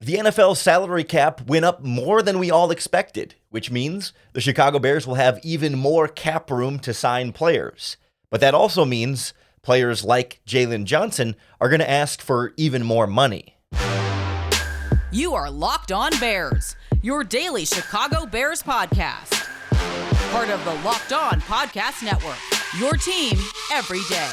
The NFL salary cap went up more than we all expected, which means the Chicago Bears will have even more cap room to sign players. But that also means players like Jaylen Johnson are going to ask for even more money. You are Locked On Bears, your daily Chicago Bears podcast. Part of the Locked On Podcast Network, your team every day.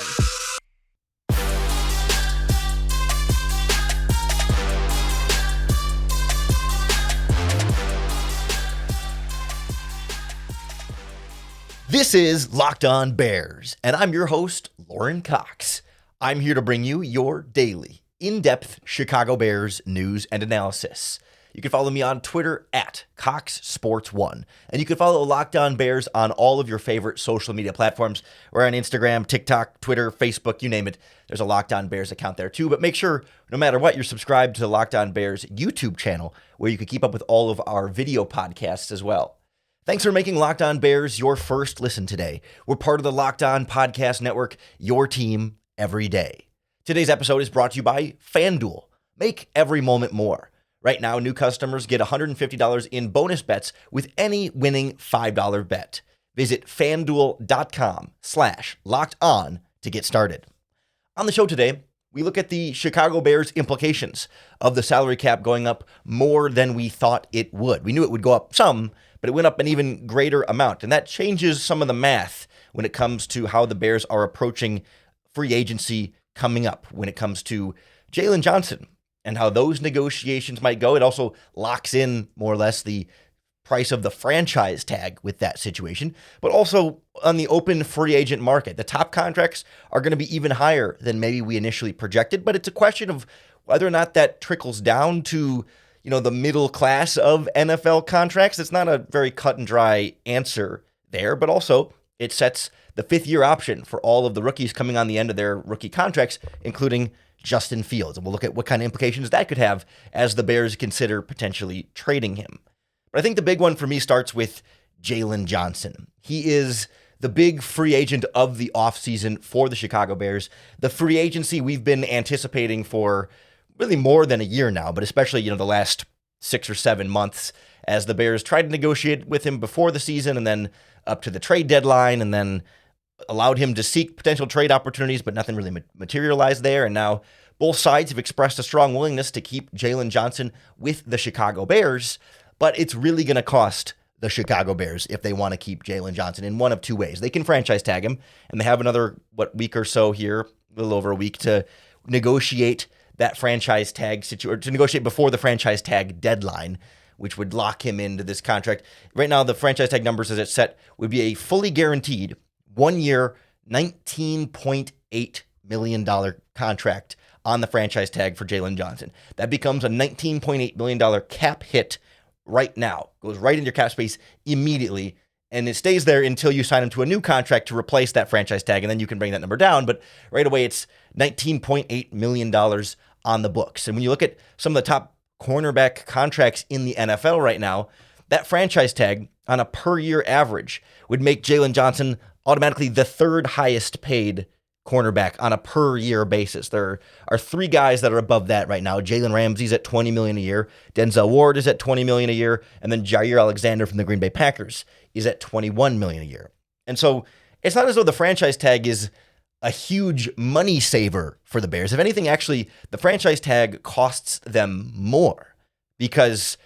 This is Locked On Bears, and I'm your host, Lauren Cox. I'm here to bring you your daily, in-depth Chicago Bears news and analysis. You can follow me on Twitter at CoxSports1, and you can follow Locked On Bears on all of your favorite social media platforms. We're on Instagram, TikTok, Twitter, Facebook, you name it. There's a Locked On Bears account there too, but make sure, no matter what, you're subscribed to the Locked On Bears YouTube channel, where you can keep up with all of our video podcasts as well. Thanks for making Locked On Bears your first listen today. We're part of the Locked On Podcast Network, your team every day. Today's episode is brought to you by FanDuel. Make every moment more. Right now, new customers get $150 in bonus bets with any winning $5 bet. Visit FanDuel.com/LockedOn to get started. On the show today, we look at the Chicago Bears implications of the salary cap going up more than we thought it would. We knew it would go up some, but it went up an even greater amount. And that changes some of the math when it comes to how the Bears are approaching free agency coming up when it comes to Jaylen Johnson and how those negotiations might go. It also locks in more or less the price of the franchise tag with that situation, but also on the open free agent market. The top contracts are going to be even higher than maybe we initially projected, but it's a question of whether or not that trickles down to the middle class of NFL contracts. It's not a very cut and dry answer there, but also it sets the fifth-year option for all of the rookies coming on the end of their rookie contracts, including Justin Fields. And we'll look at what kind of implications that could have as the Bears consider potentially trading him. But I think the big one for me starts with Jaylon Johnson. He is the big free agent of the offseason for the Chicago Bears. The free agency we've been anticipating for really more than a year now, but especially, the last 6 or 7 months as the Bears tried to negotiate with him before the season and then up to the trade deadline and then allowed him to seek potential trade opportunities, but nothing really materialized there. And now both sides have expressed a strong willingness to keep Jaylon Johnson with the Chicago Bears, but it's really going to cost the Chicago Bears if they want to keep Jaylon Johnson in one of two ways. They can franchise tag him, and they have another, week or so here, a little over a week, to negotiate that franchise tag situation, to negotiate before the franchise tag deadline, which would lock him into this contract. Right now, the franchise tag numbers as it's set would be a fully guaranteed 1-year, $19.8 million contract on the franchise tag for Jaylen Johnson. That becomes a $19.8 million cap hit right now. Goes right into your cap space immediately, and it stays there until you sign him to a new contract to replace that franchise tag, and then you can bring that number down. But right away, it's $19.8 million on the books. And when you look at some of the top cornerback contracts in the NFL right now, that franchise tag on a per year average would make Jaylen Johnson automatically the third highest paid cornerback on a per year basis. There are 3 guys that are above that right now. Jalen Ramsey's at $20 million a year. Denzel Ward is at $20 million a year. And then Jair Alexander from the Green Bay Packers is at $21 million a year. And so it's not as though the franchise tag is a huge money saver for the Bears. If anything, actually, the franchise tag costs them more because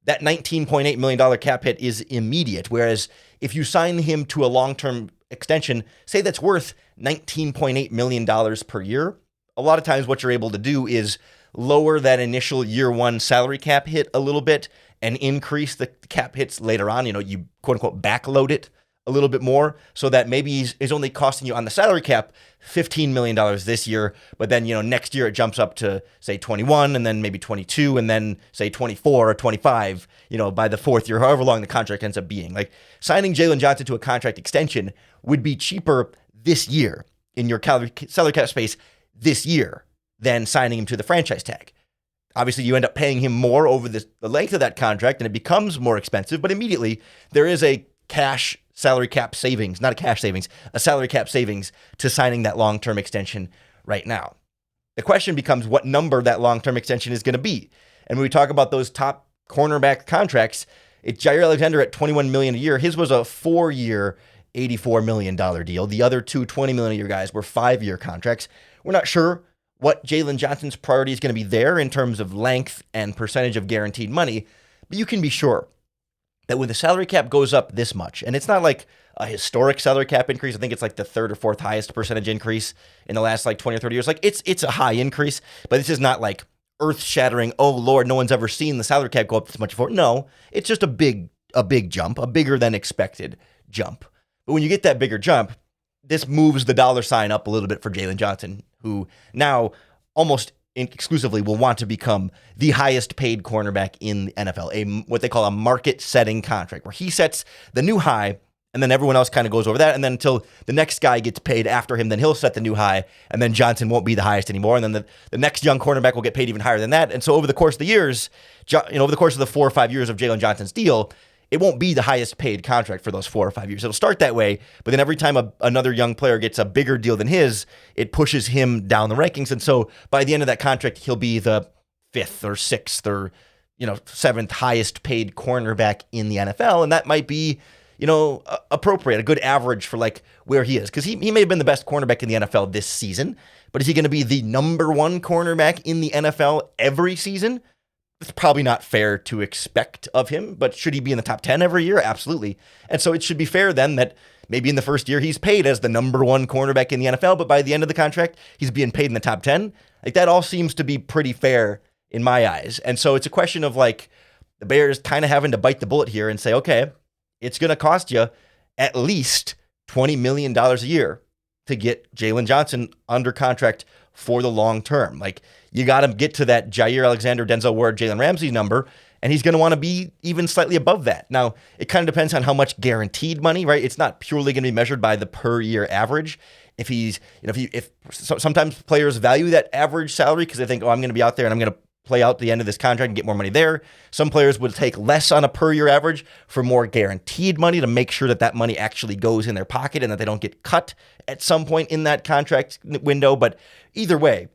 that $19.8 million cap hit is immediate. Whereas if you sign him to a long-term extension, say that's worth $19.8 million per year, a lot of times what you're able to do is lower that initial year one salary cap hit a little bit and increase the cap hits later on. You quote unquote backload it a little bit more so that maybe he's only costing you on the salary cap $15 million this year, but then, next year it jumps up to say 21 and then maybe 22 and then say 24 or 25, by the 4th year, however long the contract ends up being. Like signing Jaylen Johnson to a contract extension would be cheaper this year in your salary cap space this year than signing him to the franchise tag. Obviously, you end up paying him more over the length of that contract and it becomes more expensive, but immediately there is a cash salary cap savings, not a cash savings, a salary cap savings to signing that long-term extension right now. The question becomes what number that long-term extension is going to be. And when we talk about those top cornerback contracts, it's Jair Alexander at $21 million a year. His was a 4-year, $84 million deal. The other two $20 million a year guys were 5-year contracts. We're not sure what Jaylen Johnson's priority is going to be there in terms of length and percentage of guaranteed money, but you can be sure that when the salary cap goes up this much, and it's not like a historic salary cap increase, I think it's like the third or fourth highest percentage increase in the last like 20 or 30 years. Like it's a high increase, but this is not like earth-shattering, oh Lord, no one's ever seen the salary cap go up this much before. No, it's just a big jump, a bigger than expected jump. But when you get that bigger jump, this moves the dollar sign up a little bit for Jaylen Johnson, who now almost exclusively will want to become the highest paid cornerback in the NFL, what they call a market-setting contract, where he sets the new high, and then everyone else kind of goes over that, and then until the next guy gets paid after him, then he'll set the new high, and then Johnson won't be the highest anymore, and then the next young cornerback will get paid even higher than that. And so over the course of the years, over the course of the 4 or 5 years of Jaylon Johnson's deal, it won't be the highest paid contract for those 4 or 5 years. It'll start that way, but then every time another young player gets a bigger deal than his, it pushes him down the rankings. And so by the end of that contract, he'll be the 5th or 6th or 7th highest paid cornerback in the NFL. And that might be, appropriate, a good average for like where he is. Because he may have been the best cornerback in the NFL this season, but is he going to be the number 1 cornerback in the NFL every season? It's probably not fair to expect of him, but should he be in the top 10 every year? Absolutely. And so it should be fair then that maybe in the first year he's paid as the number 1 cornerback in the NFL, but by the end of the contract, he's being paid in the top 10. Like that all seems to be pretty fair in my eyes. And so it's a question of like the Bears kind of having to bite the bullet here and say, okay, it's going to cost you at least $20 million a year to get Jaylen Johnson under contract for the long term. Like you got to get to that Jair Alexander, Denzel Ward, Jalen Ramsey number, and he's going to want to be even slightly above that. Now, it kind of depends on how much guaranteed money, right? It's not purely going to be measured by the per year average. If he's, sometimes players value that average salary because they think, oh, I'm going to be out there and I'm going to play out the end of this contract and get more money there. Some players would take less on a per year average for more guaranteed money to make sure that that money actually goes in their pocket and that they don't get cut at some point in that contract window. But either way,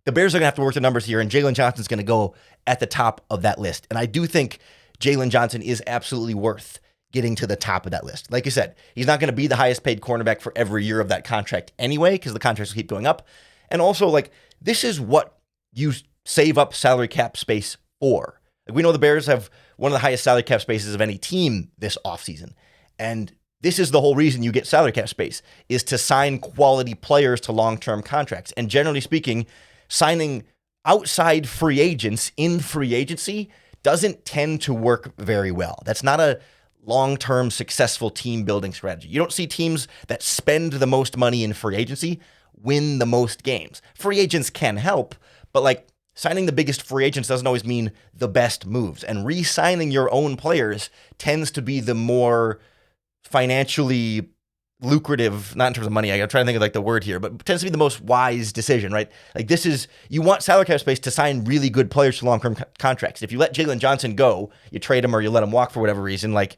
the Bears are going to have to work the numbers here, and Jaylen Johnson's going to go at the top of that list. And I do think Jaylen Johnson is absolutely worth getting to the top of that list. Like you said, he's not going to be the highest paid cornerback for every year of that contract anyway, because the contracts will keep going up. And also, like, this is what you save up salary cap space for. Like, we know the Bears have one of the highest salary cap spaces of any team this offseason. And this is the whole reason you get salary cap space, is to sign quality players to long-term contracts. And generally speaking, signing outside free agents in free agency doesn't tend to work very well. That's not a long-term successful team building strategy. You don't see teams that spend the most money in free agency win the most games. Free agents can help, but like signing the biggest free agents doesn't always mean the best moves. And re-signing your own players tends to be the more financially lucrative, not in terms of money, I'm trying to think of like the word here, but tends to be the most wise decision, right? Like this is, you want salary cap space to sign really good players to long-term contracts. If you let Jaylen Johnson go, you trade him or you let him walk for whatever reason, like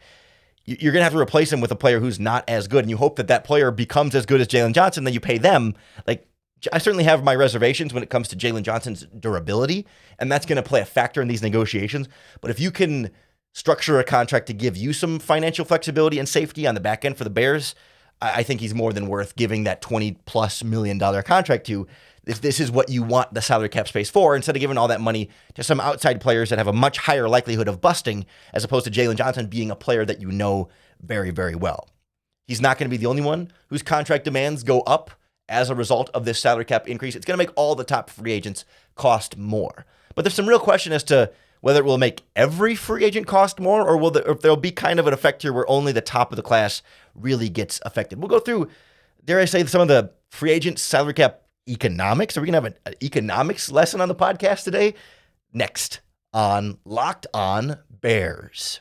you're going to have to replace him with a player who's not as good, and you hope that that player becomes as good as Jaylen Johnson, then you pay them. Like I certainly have my reservations when it comes to Jaylen Johnson's durability, and that's going to play a factor in these negotiations. But if you can structure a contract to give you some financial flexibility and safety on the back end for the Bears, I think he's more than worth giving that $20+ million contract to, if this is what you want the salary cap space for, instead of giving all that money to some outside players that have a much higher likelihood of busting, as opposed to Jaylen Johnson being a player that you know very, very well. He's not going to be the only one whose contract demands go up as a result of this salary cap increase. It's going to make all the top free agents cost more. But there's some real question as to whether it will make every free agent cost more, or if there'll be kind of an effect here where only the top of the class really gets affected. We'll go through, dare I say, some of the free agent salary cap economics. Are we going to have an economics lesson on the podcast today? Next on Locked On Bears.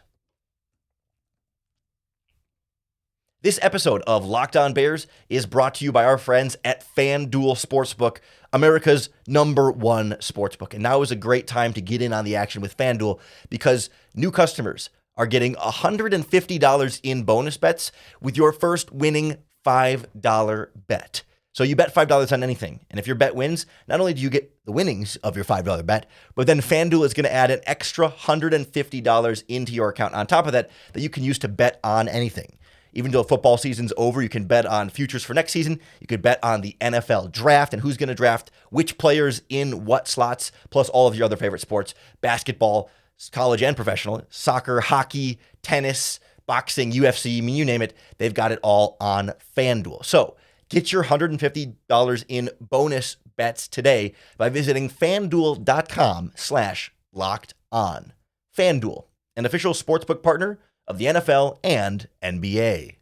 This episode of Locked On Bears is brought to you by our friends at FanDuel Sportsbook, America's #1 sportsbook. And now is a great time to get in on the action with FanDuel, because new customers are getting $150 in bonus bets with your first winning $5 bet. So you bet $5 on anything. And if your bet wins, not only do you get the winnings of your $5 bet, but then FanDuel is going to add an extra $150 into your account on top of that you can use to bet on anything. Even though football season's over, you can bet on futures for next season. You could bet on the NFL draft and who's going to draft which players in what slots, plus all of your other favorite sports, basketball, college and professional, soccer, hockey, tennis, boxing, UFC, I mean, you name it, they've got it all on FanDuel. So get your $150 in bonus bets today by visiting FanDuel.com/lockedon. FanDuel, an official sportsbook partner of the NFL and NBA.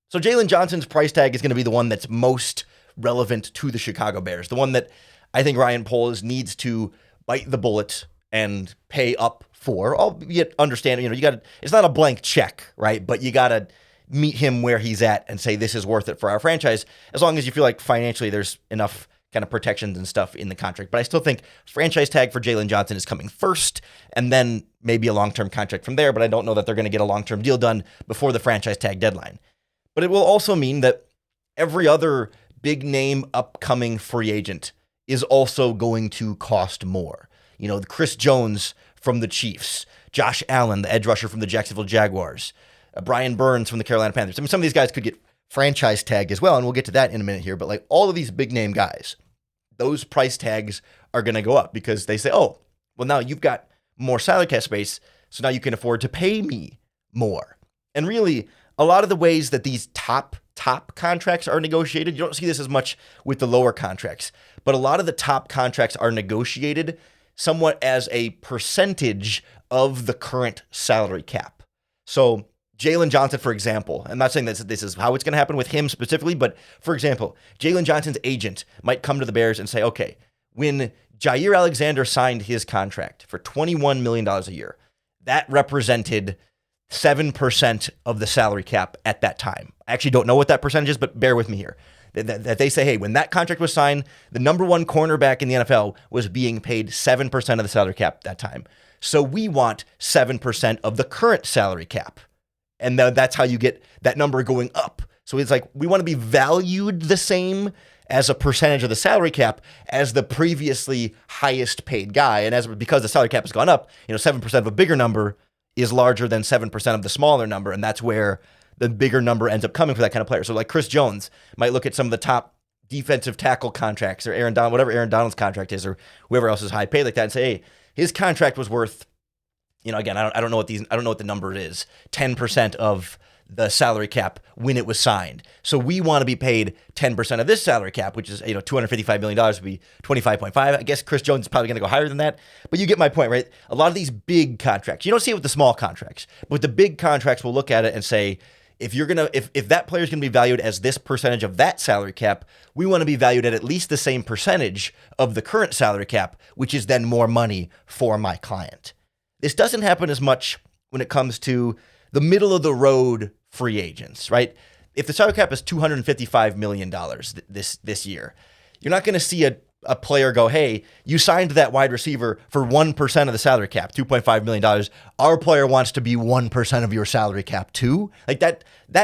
So Jaylen Johnson's price tag is going to be the one that's most relevant to the Chicago Bears, the one that I think Ryan Poles needs to bite the bullet and pay up for. Albeit understand, you got it's not a blank check, right? But you got to meet him where he's at and say this is worth it for our franchise, as long as you feel like financially there's enough kind of protections and stuff in the contract. But I still think franchise tag for Jaylon Johnson is coming first, and then maybe a long-term contract from there, but I don't know that they're going to get a long-term deal done before the franchise tag deadline. But it will also mean that every other big-name upcoming free agent is also going to cost more. Chris Jones from the Chiefs, Josh Allen, the edge rusher from the Jacksonville Jaguars, Brian Burns from the Carolina Panthers. I mean, some of these guys could get franchise tagged as well, and we'll get to that in a minute here, but like all of these big-name guys, those price tags are going to go up because they say, oh, well, now you've got more salary cap space, so now you can afford to pay me more. And really, a lot of the ways that these top contracts are negotiated, you don't see this as much with the lower contracts, but a lot of the top contracts are negotiated somewhat as a percentage of the current salary cap. So Jaylon Johnson, for example, I'm not saying that this is how it's going to happen with him specifically, but for example, Jaylon Johnson's agent might come to the Bears and say, okay, when Jair Alexander signed his contract for $21 million a year, that represented 7% of the salary cap at that time. I actually don't know what that percentage is, but bear with me here. That they say, hey, when that contract was signed, the number one cornerback in the NFL was being paid 7% of the salary cap at that time. So we want 7% of the current salary cap. And that's how you get that number going up. So it's like, we want to be valued the same as a percentage of the salary cap as the previously highest paid guy. And because the salary cap has gone up, 7% of a bigger number is larger than 7% of the smaller number. And that's where the bigger number ends up coming for that kind of player. So like Chris Jones might look at some of the top defensive tackle contracts or whatever Aaron Donald's contract is, or whoever else is high paid like that, and say, hey, his contract was worth, again, I don't know what the number is, 10% of the salary cap when it was signed. So we want to be paid 10% of this salary cap, which is, $255 million would be 25.5. I guess Chris Jones is probably going to go higher than that, but you get my point, right? A lot of these big contracts, you don't see it with the small contracts, but with the big contracts, we'll look at it and say, if that player is going to be valued as this percentage of that salary cap, we want to be valued at least the same percentage of the current salary cap, which is then more money for my client. This doesn't happen as much when it comes to the middle of the road free agents, right? If the salary cap is $255 million this year, you're not going to see a player go, hey, you signed that wide receiver for 1% of the salary cap, $2.5 million. Our player wants to be 1% of your salary cap too. Like that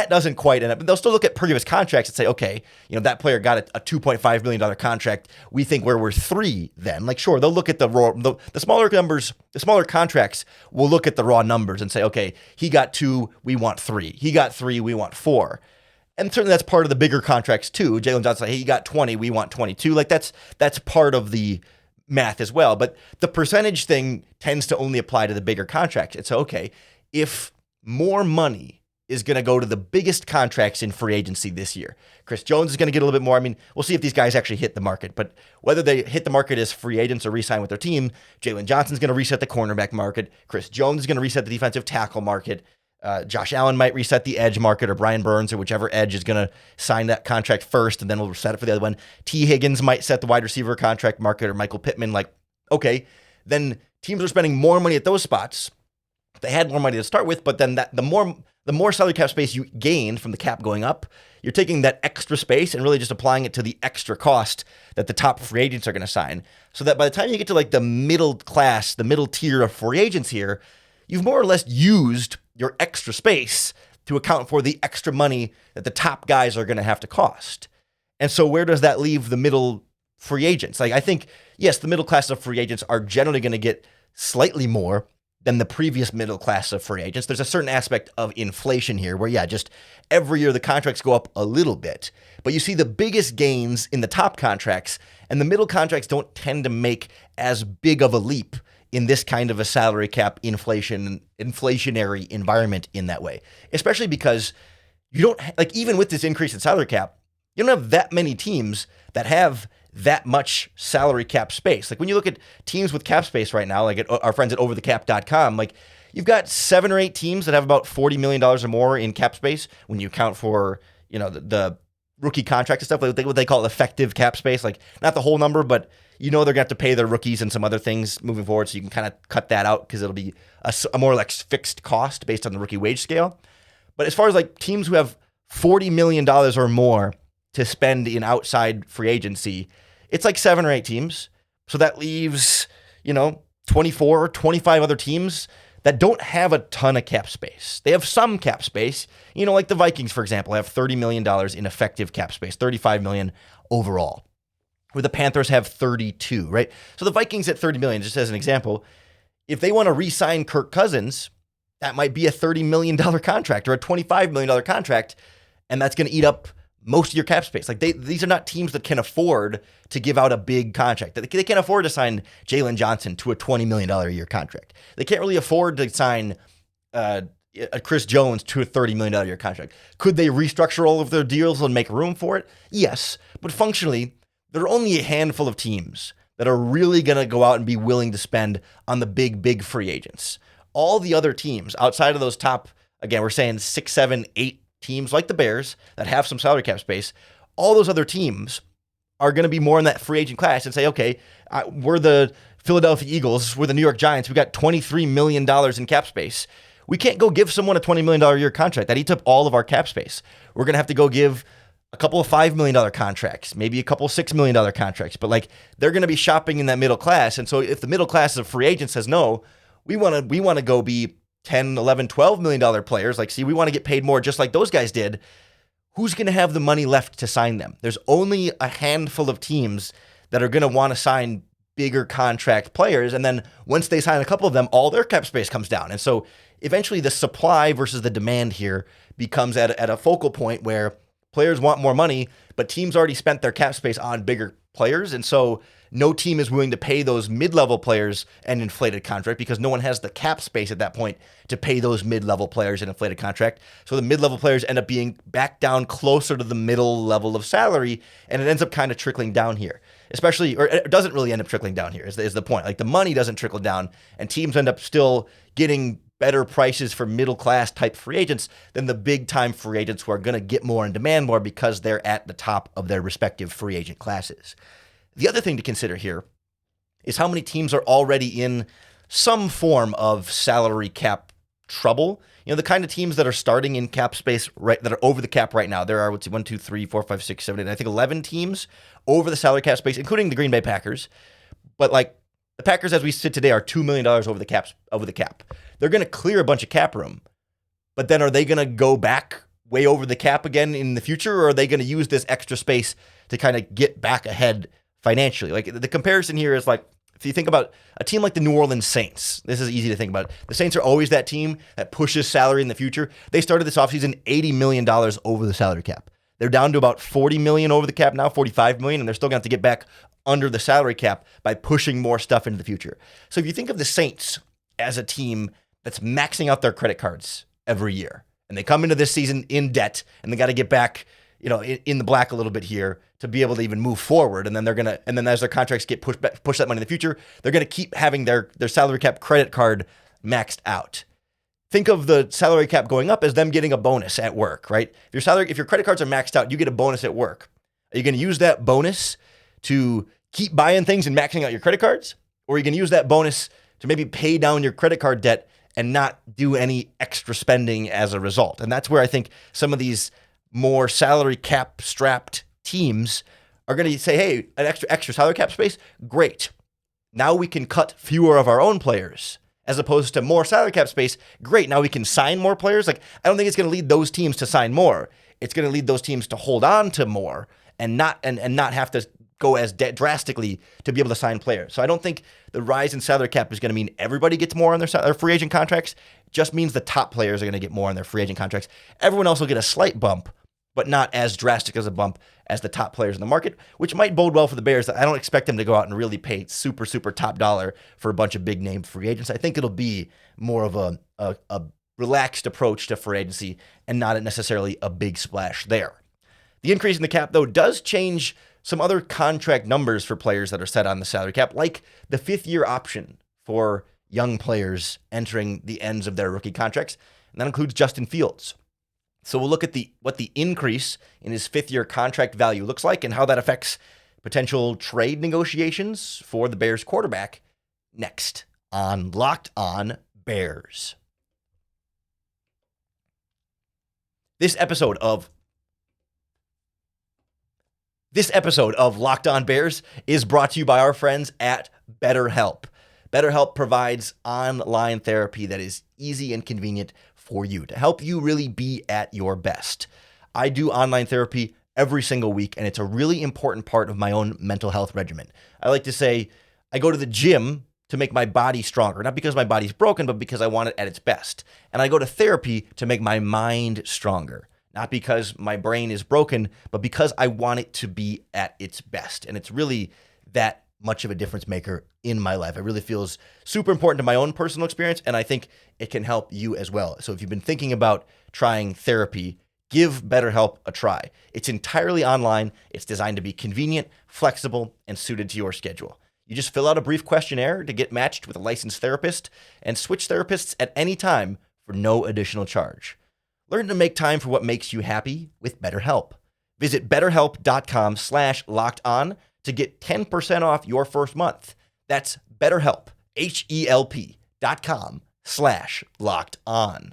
doesn't quite end up. They'll still look at previous contracts and say, okay, that player got a $2.5 million contract. We think we're worth 3 then. Like, sure, they'll look at the smaller numbers, the smaller contracts will look at the raw numbers and say, okay, he got 2, we want 3. He got 3, we want 4. And certainly that's part of the bigger contracts too. Jaylon Johnson, hey, you got 20, we want 22. Like that's part of the math as well. But the percentage thing tends to only apply to the bigger contracts. It's okay, if more money is going to go to the biggest contracts in free agency this year, Chris Jones is going to get a little bit more. I mean, we'll see if these guys actually hit the market. But whether they hit the market as free agents or re-sign with their team, Jaylon Johnson's going to reset the cornerback market. Chris Jones is going to reset the defensive tackle market. Josh Allen might reset the edge market, or Brian Burns, or whichever edge is going to sign that contract first, and then we'll set it for the other one. T. Higgins might set the wide receiver contract market, or Michael Pittman. Like, okay, then teams are spending more money at those spots. They had more money to start with, but then the more salary cap space you gain from the cap going up, you're taking that extra space and really just applying it to the extra cost that the top free agents are going to sign. So that by the time you get to like the middle class, the middle tier of free agents here, you've more or less used your extra space to account for the extra money that the top guys are going to have to cost. And so where does that leave the middle free agents? Like, I think, yes, the middle class of free agents are generally going to get slightly more than the previous middle class of free agents. There's a certain aspect of inflation here where, yeah, just every year the contracts go up a little bit, but you see the biggest gains in the top contracts, and the middle contracts don't tend to make as big of a leap in this kind of a salary cap inflationary environment in that way, especially because you don't, like, even with this increase in salary cap, you don't have that many teams that have that much salary cap space. Like when you look at teams with cap space right now, like at our friends at overthecap.com, like you've got 7 or 8 teams that have about $40 million or more in cap space when you account for, the rookie contract and stuff, like what they call effective cap space, like not the whole number, but they're going to have to pay their rookies and some other things moving forward. So you can kind of cut that out because it'll be a more like fixed cost based on the rookie wage scale. But as far as like teams who have $40 million or more to spend in outside free agency, it's like 7 or 8 teams. So that leaves, 24 or 25 other teams that don't have a ton of cap space. They have some cap space, like the Vikings, for example, have $30 million in effective cap space, $35 million overall, where the Panthers have 32, right? So the Vikings at 30 million, just as an example, if they want to re-sign Kirk Cousins, that might be a $30 million contract or a $25 million contract, and that's going to eat up most of your cap space. Like these are not teams that can afford to give out a big contract. They can't afford to sign Jaylon Johnson to a $20 million a year contract. They can't really afford to sign a Chris Jones to a $30 million a year contract. Could they restructure all of their deals and make room for it? Yes, but functionally, there are only a handful of teams that are really going to go out and be willing to spend on the big free agents. All the other teams outside of those top, again, we're saying 6, 7, 8 teams like the Bears that have some salary cap space, all those other teams are going to be more in that free agent class and say, okay, we're the Philadelphia Eagles, we're the New York Giants, we got $23 million in cap space. We can't go give someone a $20 million a year contract. That eats up all of our cap space. We're going to have to go give a couple of $5 million contracts, maybe a couple of $6 million contracts, but like they're going to be shopping in that middle class. And so if the middle class of free agents says, no, we want to go be 10, 11, $12 million players. Like, see, we want to get paid more just like those guys did. Who's going to have the money left to sign them? There's only a handful of teams that are going to want to sign bigger contract players. And then once they sign a couple of them, all their cap space comes down. And so eventually the supply versus the demand here becomes at a focal point where players want more money, but teams already spent their cap space on bigger players. And so no team is willing to pay those mid-level players an inflated contract because no one has the cap space at that point to pay those mid-level players an inflated contract. So the mid-level players end up being back down closer to the middle level of salary, and it ends up kind of trickling down here. Especially, or it doesn't really end up trickling down here is the point. Like the money doesn't trickle down, and teams end up still getting better prices for middle-class type free agents than the big-time free agents who are going to get more and demand more because they're at the top of their respective free agent classes. The other thing to consider here is how many teams are already in some form of salary cap trouble. The kind of teams that are starting in cap space that are over the cap right now. There are 1, 2, 3, 4, 5, 6, 7, 8, I think 11 teams over the salary cap space, including the Green Bay Packers. But like the Packers, as we sit today, are $2 million over the cap. They're going to clear a bunch of cap room, but then are they going to go back way over the cap again in the future, or are they going to use this extra space to kind of get back ahead financially? Like the comparison here is like, if you think about a team like the New Orleans Saints, this is easy to think about. The Saints are always that team that pushes salary in the future. They started this offseason $80 million over the salary cap. They're down to about $40 million over the cap now, $45 million, and they're still going to have to get back under the salary cap by pushing more stuff into the future. So if you think of the Saints as a team that's maxing out their credit cards every year, and they come into this season in debt, and they got to get back, in the black a little bit here to be able to even move forward. And then as their contracts get pushed that money in the future, they're going to keep having their salary cap credit card maxed out. Think of the salary cap going up as them getting a bonus at work, right? If your credit cards are maxed out, you get a bonus at work. Are you going to use that bonus to keep buying things and maxing out your credit cards? Or are you going to use that bonus to maybe pay down your credit card debt and not do any extra spending as a result? And that's where I think some of these more salary cap strapped teams are going to say, hey, an extra salary cap space, great. Now we can cut fewer of our own players as opposed to more salary cap space. Great, now we can sign more players. Like, I don't think it's going to lead those teams to sign more. It's going to lead those teams to hold on to more and not have to go as drastically to be able to sign players. So I don't think the rise in salary cap is going to mean everybody gets more on their free agent contracts. It just means the top players are going to get more on their free agent contracts. Everyone else will get a slight bump, but not as drastic as a bump as the top players in the market, which might bode well for the Bears. I don't expect them to go out and really pay super, super top dollar for a bunch of big name free agents. I think it'll be more of a relaxed approach to free agency and not necessarily a big splash there. The increase in the cap, though, does change some other contract numbers for players that are set on the salary cap, like the 5th-year option for young players entering the ends of their rookie contracts, and that includes Justin Fields. So we'll look at what the increase in his 5th-year contract value looks like and how that affects potential trade negotiations for the Bears quarterback next on Locked On Bears. This episode of Locked On Bears is brought to you by our friends at BetterHelp. BetterHelp provides online therapy that is easy and convenient for you to help you really be at your best. I do online therapy every single week, and it's a really important part of my own mental health regimen. I like to say I go to the gym to make my body stronger, not because my body's broken, but because I want it at its best. And I go to therapy to make my mind stronger. Not because my brain is broken, but because I want it to be at its best. And it's really that much of a difference maker in my life. It really feels super important to my own personal experience, and I think it can help you as well. So if you've been thinking about trying therapy, give BetterHelp a try. It's entirely online. It's designed to be convenient, flexible, and suited to your schedule. You just fill out a brief questionnaire to get matched with a licensed therapist and switch therapists at any time for no additional charge. Learn to make time for what makes you happy with BetterHelp. Visit BetterHelp.com/lockedon to get 10% off your first month. That's BetterHelp, HELP.com/lockedon.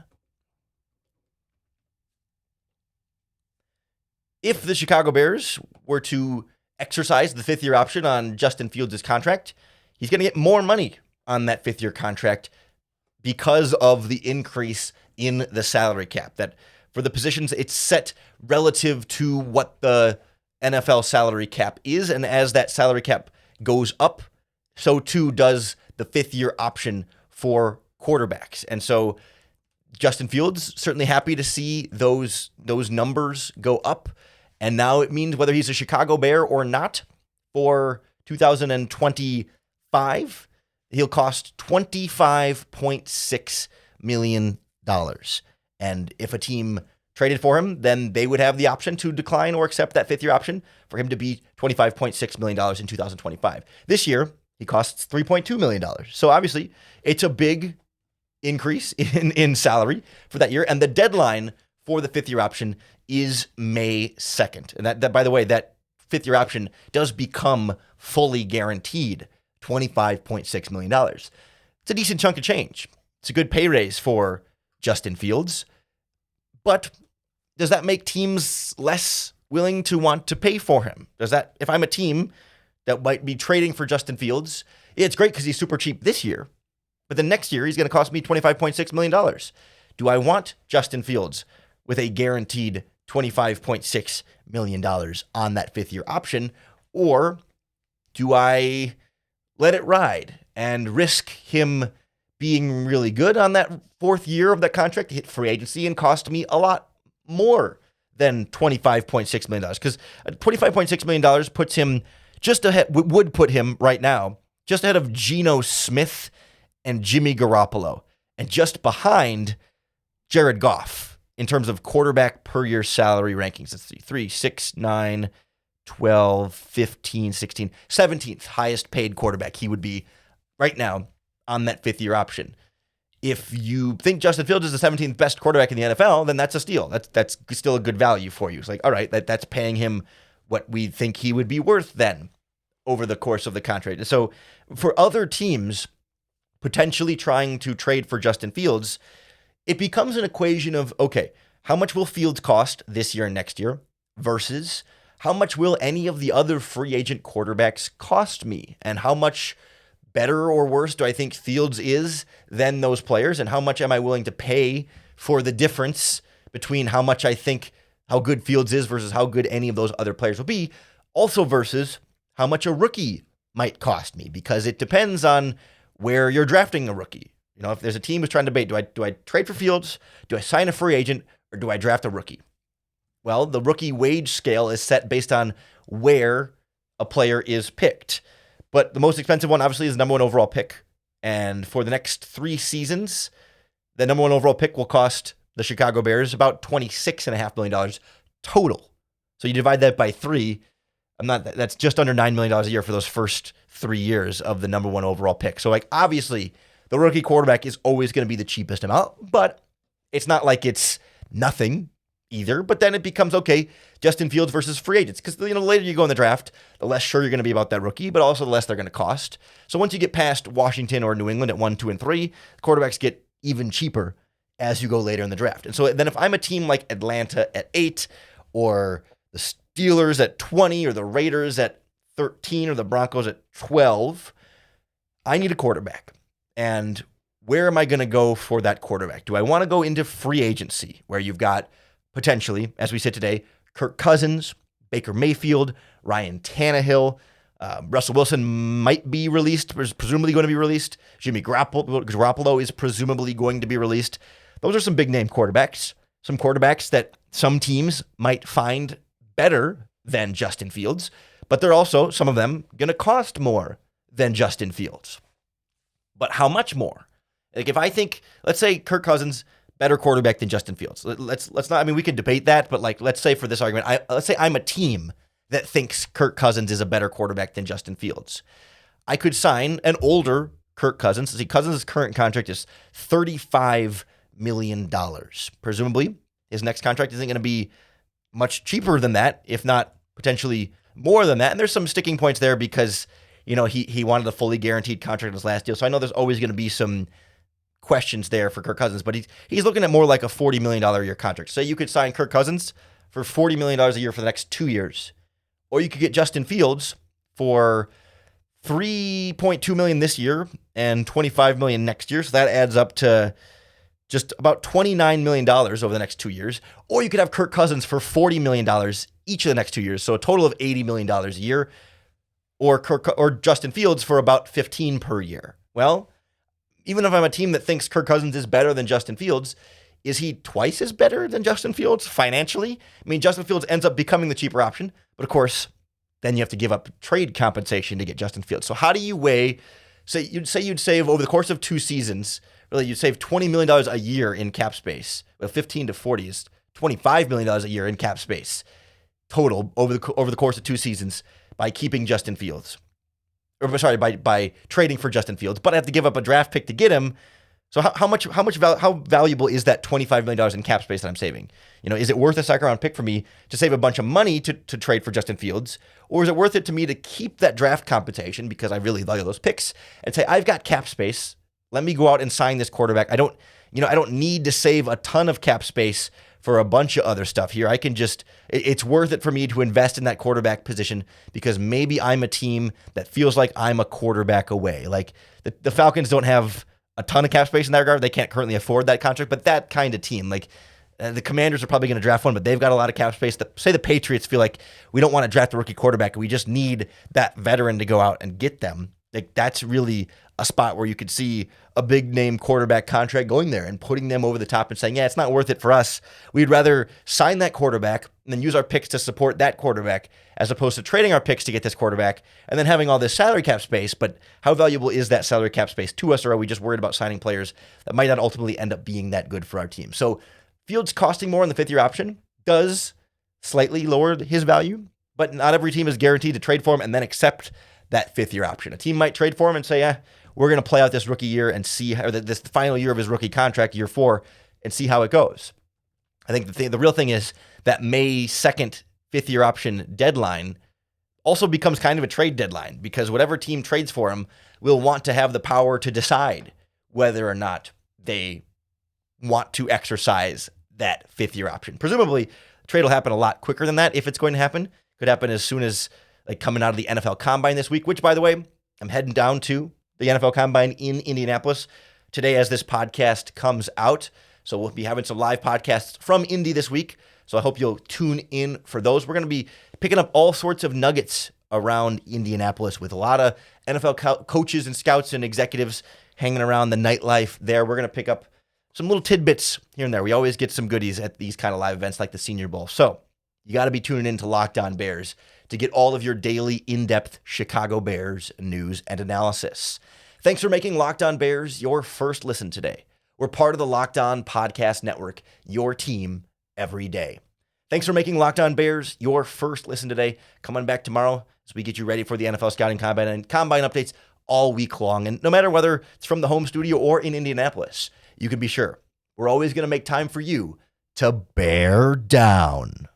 If the Chicago Bears were to exercise the 5th-year option on Justin Fields' contract, he's going to get more money on that 5th-year contract because of the increase in the salary cap. That for the positions, it's set relative to what the NFL salary cap is, and as that salary cap goes up, so too does the 5th-year option for quarterbacks. And so Justin Fields certainly happy to see those numbers go up, and now it means whether he's a Chicago Bear or not for 2025, he'll cost $25.6 million. And if a team traded for him, then they would have the option to decline or accept that 5th-year option for him to be $25.6 million in 2025. This year, he costs $3.2 million. So obviously, it's a big increase in salary for that year. And the deadline for the 5th-year option is May 2nd. And that by the way, that 5th-year option does become fully guaranteed $25.6 million. It's a decent chunk of change. It's a good pay raise for Justin Fields. But does that make teams less willing to want to pay for him? Does that, if I'm a team that might be trading for Justin Fields, it's great because he's super cheap this year, but then next year he's going to cost me $25.6 million. Do I want Justin Fields with a guaranteed $25.6 million on that 5th-year option, or do I let it ride and risk him being really good on that 4th year of that contract, hit free agency, and cost me a lot more than $25.6 million? Because $25.6 million puts him just ahead, would put him right now just ahead of Geno Smith and Jimmy Garoppolo, and just behind Jared Goff in terms of quarterback per year salary rankings. Let's see, 3, 6, 9, 12, 15, 16, 17th highest paid quarterback he would be right now on that 5th-year option. If you think Justin Fields is the 17th best quarterback in the NFL, then that's a steal. That's still a good value for you. It's like, all right, that's paying him what we think he would be worth then over the course of the contract. So for other teams potentially trying to trade for Justin Fields, it becomes an equation of, okay, how much will Fields cost this year and next year versus how much will any of the other free agent quarterbacks cost me, and how much better or worse do I think Fields is than those players, and how much am I willing to pay for the difference between how much I think how good Fields is versus how good any of those other players will be, also versus how much a rookie might cost me, because it depends on where you're drafting a rookie. You know, if there's a team who's trying to debate, do I trade for Fields, do I sign a free agent, or do I draft a rookie? Well, the rookie wage scale is set based on where a player is picked. But the most expensive one, obviously, is the number one overall pick. And for the next 3 seasons, the number one overall pick will cost the Chicago Bears about $26.5 million total. So you divide that by 3. That's just under $9 million a year for those first 3 years of the number one overall pick. So, like, obviously, the rookie quarterback is always going to be the cheapest amount, but it's not like it's nothing either. But then it becomes, okay, Justin Fields versus free agents. Because, the later you go in the draft, the less sure you're going to be about that rookie, but also the less they're going to cost. So once you get past Washington or New England at 1, 2, and 3, quarterbacks get even cheaper as you go later in the draft. And so then if I'm a team like Atlanta at 8, or the Steelers at 20, or the Raiders at 13, or the Broncos at 12, I need a quarterback. And where am I going to go for that quarterback? Do I want to go into free agency, where you've got potentially, as we said today, Kirk Cousins, Baker Mayfield, Ryan Tannehill, Russell Wilson might be released, presumably going to be released. Jimmy Garoppolo is presumably going to be released. Those are some big name quarterbacks, some quarterbacks that some teams might find better than Justin Fields, but they're also, some of them, going to cost more than Justin Fields. But how much more? Like, if I think, let's say Kirk Cousins, better quarterback than Justin Fields. Let's not, I mean, we could debate that, but like, let's say for this argument, let's say I'm a team that thinks Kirk Cousins is a better quarterback than Justin Fields. I could sign an older Kirk Cousins. See, Cousins' current contract is $35 million. Presumably, his next contract isn't going to be much cheaper than that, if not potentially more than that. And there's some sticking points there because, he wanted a fully guaranteed contract in his last deal. So I know there's always going to be some questions there for Kirk Cousins, but he's looking at more like a $40 million a year contract. So you could sign Kirk Cousins for $40 million a year for the next 2 years. Or you could get Justin Fields for $3.2 million this year and $25 million next year. So that adds up to just about $29 million over the next 2 years. Or you could have Kirk Cousins for $40 million each of the next 2 years. So a total of $80 million a year. Or Justin Fields for about $15 per year. Well, even if I'm a team that thinks Kirk Cousins is better than Justin Fields, is he twice as better than Justin Fields financially? I mean, Justin Fields ends up becoming the cheaper option, but of course, then you have to give up trade compensation to get Justin Fields. So how do you weigh, you'd save over the course of 2 seasons, really you'd save $20 million a year in cap space. Well, 15 to 40 is $25 million a year in cap space total over the course of 2 seasons by keeping Justin Fields. Or sorry, by trading for Justin Fields, but I have to give up a draft pick to get him. So how valuable is that $25 million in cap space that I'm saving? Is it worth a second round pick for me to save a bunch of money to trade for Justin Fields? Or is it worth it to me to keep that draft compensation because I really value those picks and say, I've got cap space. Let me go out and sign this quarterback. I don't need to save a ton of cap space for a bunch of other stuff here. I can it's worth it for me to invest in that quarterback position because maybe I'm a team that feels like I'm a quarterback away. Like the Falcons don't have a ton of cap space in that regard. They can't currently afford that contract, but that kind of team, like the Commanders are probably going to draft one, but they've got a lot of cap space. Say the Patriots feel like we don't want to draft a rookie quarterback. We just need that veteran to go out and get them. Like that's really a spot where you could see a big name quarterback contract going there and putting them over the top and saying, yeah, it's not worth it for us. We'd rather sign that quarterback and then use our picks to support that quarterback as opposed to trading our picks to get this quarterback and then having all this salary cap space. But how valuable is that salary cap space to us, or are we just worried about signing players that might not ultimately end up being that good for our team? So Fields costing more in the 5th-year option does slightly lower his value, but not every team is guaranteed to trade for him and then accept that 5th-year option. A team might trade for him and say, we're going to play out this rookie year and see how this final year of his rookie contract, year 4, and see how it goes. I think the real thing is that May 2nd, 5th-year option deadline also becomes kind of a trade deadline because whatever team trades for him will want to have the power to decide whether or not they want to exercise that 5th-year option. Presumably, the trade will happen a lot quicker than that if it's going to happen. Could happen as soon as like coming out of the NFL Combine this week, which, by the way, I'm heading down to the NFL Combine in Indianapolis today as this podcast comes out. So we'll be having some live podcasts from Indy this week. So I hope you'll tune in for those. We're going to be picking up all sorts of nuggets around Indianapolis with a lot of NFL coaches and scouts and executives hanging around the nightlife there. We're going to pick up some little tidbits here and there. We always get some goodies at these kind of live events like the Senior Bowl. So you got to be tuning in to Locked On Bears to get all of your daily in-depth Chicago Bears news and analysis. Thanks for making Locked On Bears your first listen today. We're part of the Locked On Podcast Network, your team every day. Thanks for making Locked On Bears your first listen today. Come on back tomorrow as we get you ready for the NFL Scouting Combine and Combine updates all week long. And no matter whether it's from the home studio or in Indianapolis, you can be sure we're always going to make time for you to bear down.